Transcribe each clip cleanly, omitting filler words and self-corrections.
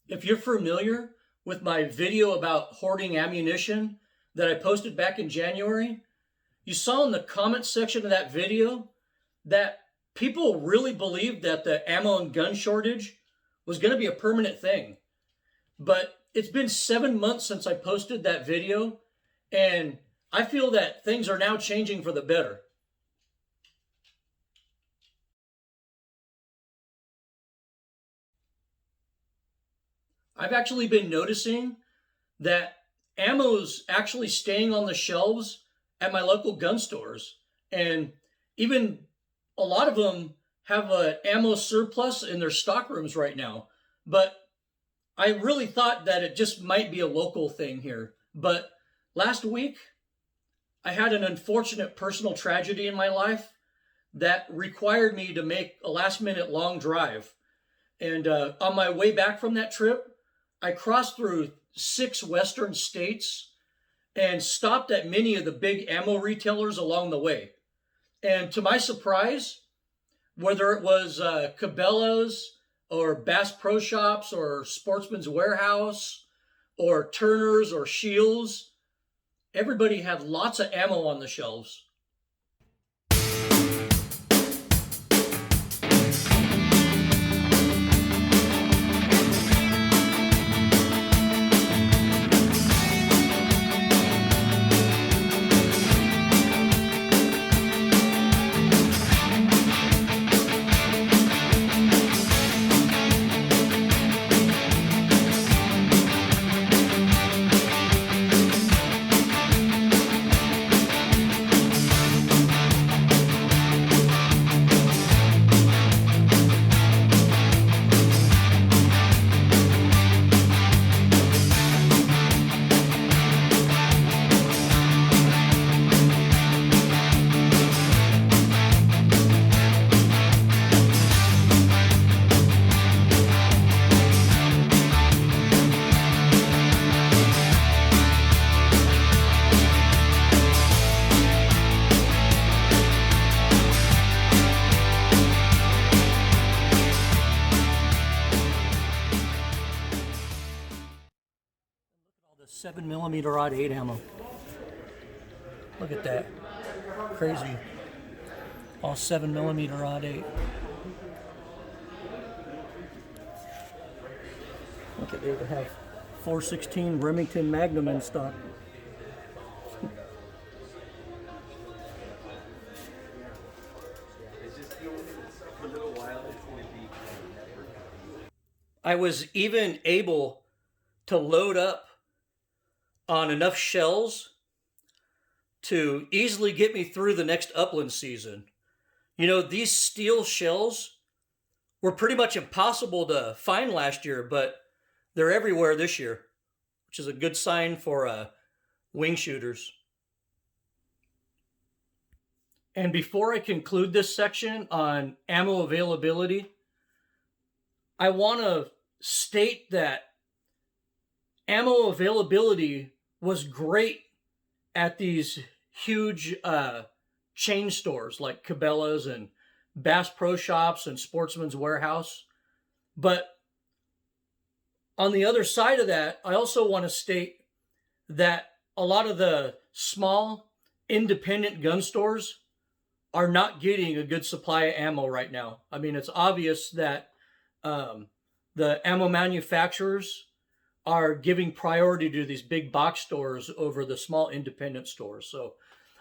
If you're familiar with my video about hoarding ammunition that I posted back in January, you saw in the comment section of that video that people really believed that the ammo and gun shortage was going to be a permanent thing. But it's been 7 months since I posted that video, and I feel that things are now changing for the better. I've actually been noticing that ammo's actually staying on the shelves at my local gun stores. And even a lot of them have an ammo surplus in their stock rooms right now. But I really thought that it just might be a local thing here. But last week, I had an unfortunate personal tragedy in my life that required me to make a last-minute long drive. And on my way back from that trip, I crossed through 6 western states and stopped at many of the big ammo retailers along the way. And to my surprise, whether it was Cabela's or Bass Pro Shops or Sportsman's Warehouse or Turner's or Shields, everybody had lots of ammo on the shelves. The 7mm Odd 8 ammo. Look at that. Crazy. All 7mm Odd 8. Look at, they have 416 Remington Magnum in stock. I was even able to load up on enough shells to easily get me through the next upland season. You know, these steel shells were pretty much impossible to find last year, but they're everywhere this year, which is a good sign for wing shooters. And before I conclude this section on ammo availability, I want to state that ammo availability was great at these huge chain stores like Cabela's and Bass Pro Shops and Sportsman's Warehouse. But on the other side of that, I also want to state that a lot of the small independent gun stores are not getting a good supply of ammo right now. I mean, it's obvious that the ammo manufacturers are giving priority to these big box stores over the small independent stores. So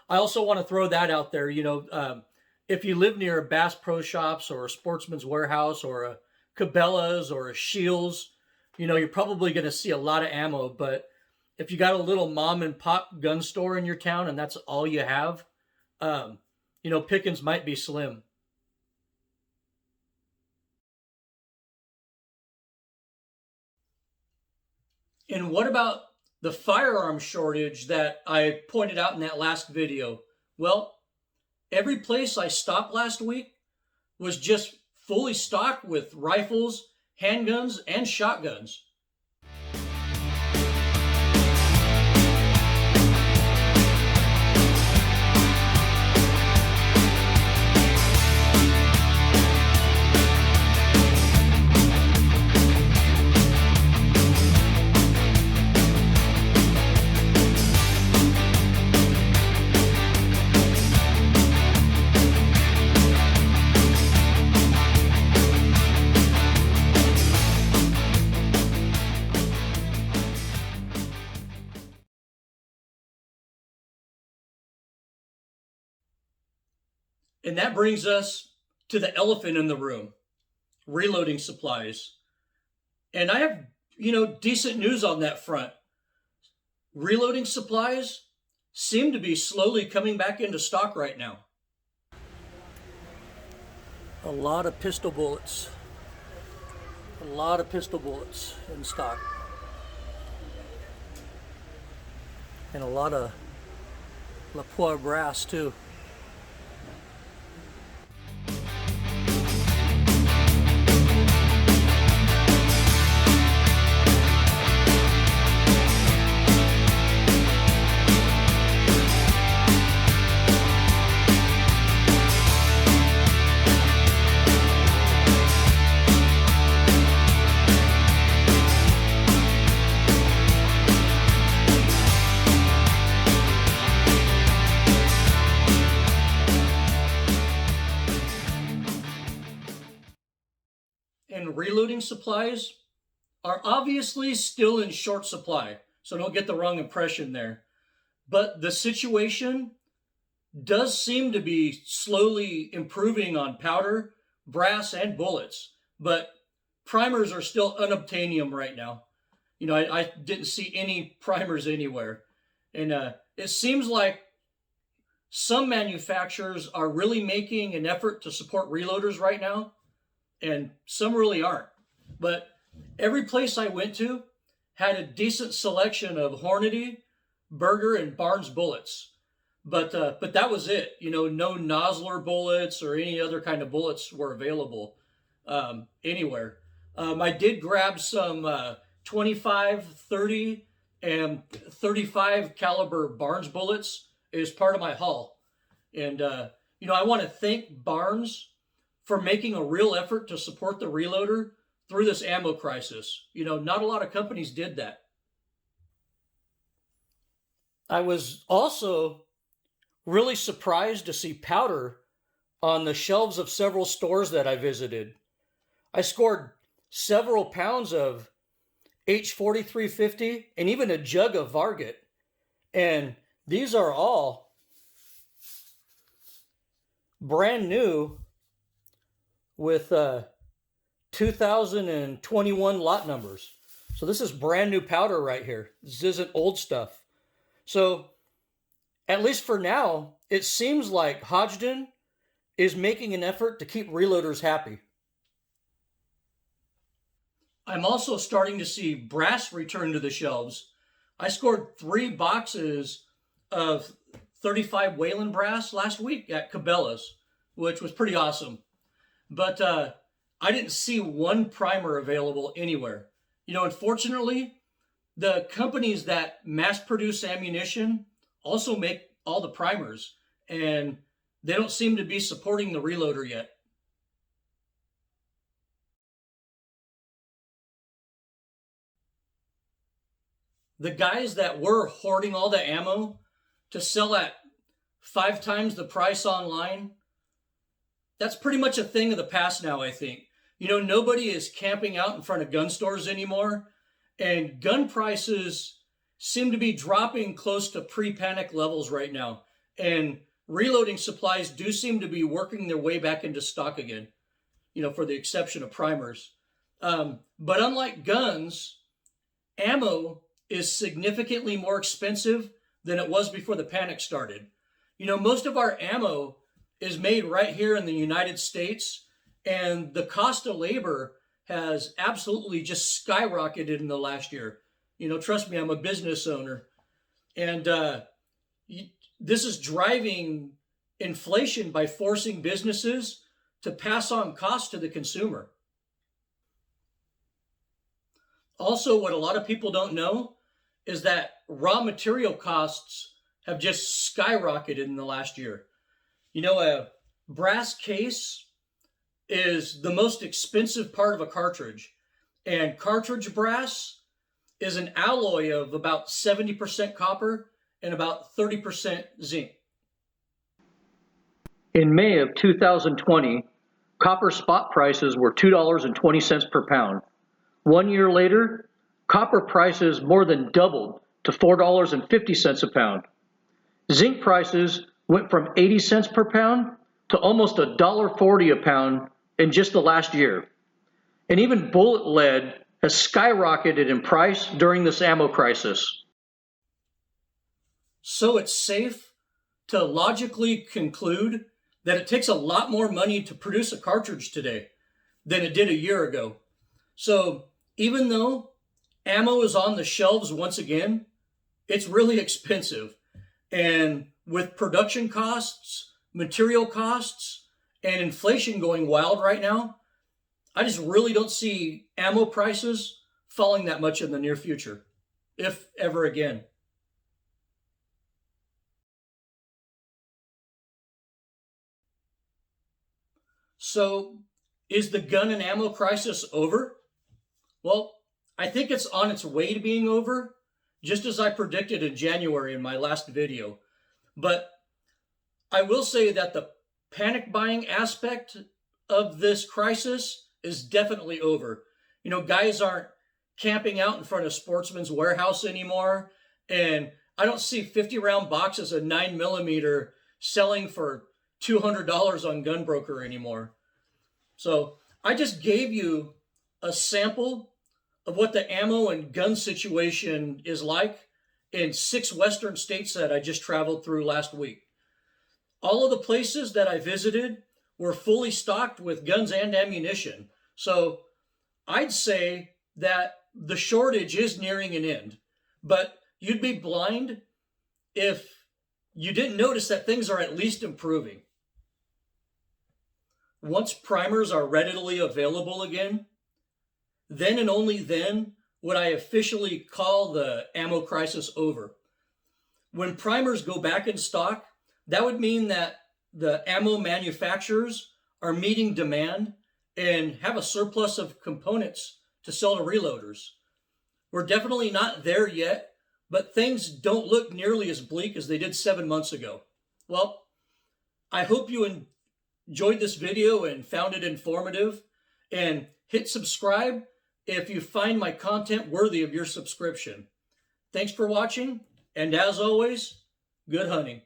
I also want to throw that out there. You know, if you live near a Bass Pro Shops or a Sportsman's Warehouse or a Cabela's or a Shields, you know, you're probably going to see a lot of ammo. But if you got a little mom and pop gun store in your town and that's all you have, you know, pickings might be slim. And what about the firearm shortage that I pointed out in that last video? Well, every place I stopped last week was just fully stocked with rifles, handguns, and shotguns. And that brings us to the elephant in the room, reloading supplies. And I have, decent news on that front. Reloading supplies seem to be slowly coming back into stock right now. A lot of pistol bullets. A lot of pistol bullets in stock. And a lot of La Poire brass too. And reloading supplies are obviously still in short supply, so don't get the wrong impression there. But the situation does seem to be slowly improving on powder, brass, and bullets, but primers are still unobtainium right now. I didn't see any primers anywhere. And it seems like some manufacturers are really making an effort to support reloaders right now, and some really aren't. But every place I went to had a decent selection of Hornady, Berger, and Barnes bullets. But that was it. No Nosler bullets or any other kind of bullets were available anywhere. I did grab some 25, 30, and 35 caliber Barnes bullets as part of my haul. And, I want to thank Barnes for making a real effort to support the reloader through this ammo crisis. Not a lot of companies did that. I was also really surprised to see powder on the shelves of several stores that I visited. I scored several pounds of H4350 and even a jug of Varget. And these are all brand new with 2021 lot numbers. So this is brand new powder right here. This isn't old stuff. So at least for now, it seems like Hodgdon is making an effort to keep reloaders happy. I'm also starting to see brass return to the shelves. I scored 3 boxes of 35 Whelen brass last week at Cabela's, which was pretty awesome. But I didn't see one primer available anywhere. Unfortunately, the companies that mass produce ammunition also make all the primers, and they don't seem to be supporting the reloader yet. The guys that were hoarding all the ammo to sell at 5 times the price online, that's pretty much a thing of the past now, I think. Nobody is camping out in front of gun stores anymore, and gun prices seem to be dropping close to pre-panic levels right now. And reloading supplies do seem to be working their way back into stock again, for the exception of primers. But unlike guns, ammo is significantly more expensive than it was before the panic started. Most of our ammo is made right here in the United States, and the cost of labor has absolutely just skyrocketed in the last year. Trust me, I'm a business owner. And this is driving inflation by forcing businesses to pass on costs to the consumer. Also, what a lot of people don't know is that raw material costs have just skyrocketed in the last year. A brass case is the most expensive part of a cartridge, and cartridge brass is an alloy of about 70% copper and about 30% zinc. In May of 2020, copper spot prices were $2.20 per pound. 1 year later, copper prices more than doubled to $4.50 a pound. Zinc prices went from 80 cents per pound to almost $1.40 a pound in just the last year. And even bullet lead has skyrocketed in price during this ammo crisis. So it's safe to logically conclude that it takes a lot more money to produce a cartridge today than it did a year ago. So even though ammo is on the shelves once again, it's really expensive. And with production costs, material costs, and inflation going wild right now, I just really don't see ammo prices falling that much in the near future, if ever again. So, is the gun and ammo crisis over? Well, I think it's on its way to being over, just as I predicted in January in my last video. But I will say that the panic buying aspect of this crisis is definitely over. You know, guys aren't camping out in front of Sportsman's Warehouse anymore, and I don't see 50-round boxes of 9mm selling for $200 on Gunbroker anymore. So I just gave you a sample of what the ammo and gun situation is like in 6 Western states that I just traveled through last week. All of the places that I visited were fully stocked with guns and ammunition. So I'd say that the shortage is nearing an end, but you'd be blind if you didn't notice that things are at least improving. Once primers are readily available again, then and only then would I officially call the ammo crisis over. When primers go back in stock, that would mean that the ammo manufacturers are meeting demand and have a surplus of components to sell to reloaders. We're definitely not there yet, but things don't look nearly as bleak as they did 7 months ago. Well, I hope you enjoyed this video and found it informative, and hit subscribe if you find my content worthy of your subscription. Thanks for watching, and as always, good hunting.